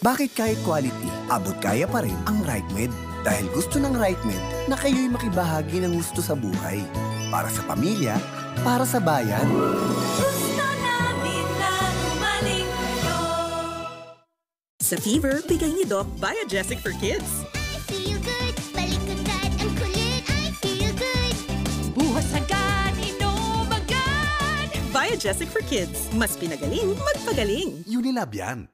Bakit kahit quality, abot kaya pa rin ang RightMed? Dahil gusto ng RightMed na kayo'y makibahagi ng gusto sa buhay. Para sa pamilya, para sa bayan. Gusto namin na gumaling kayo. Sa fever, bigay ni Doc Biogesic for Kids. I feel good. Baliktad ang kulit. I feel good. Buhos agad, inom agad. Biogesic for Kids. Mas pinagaling, magpagaling. Unilab yan.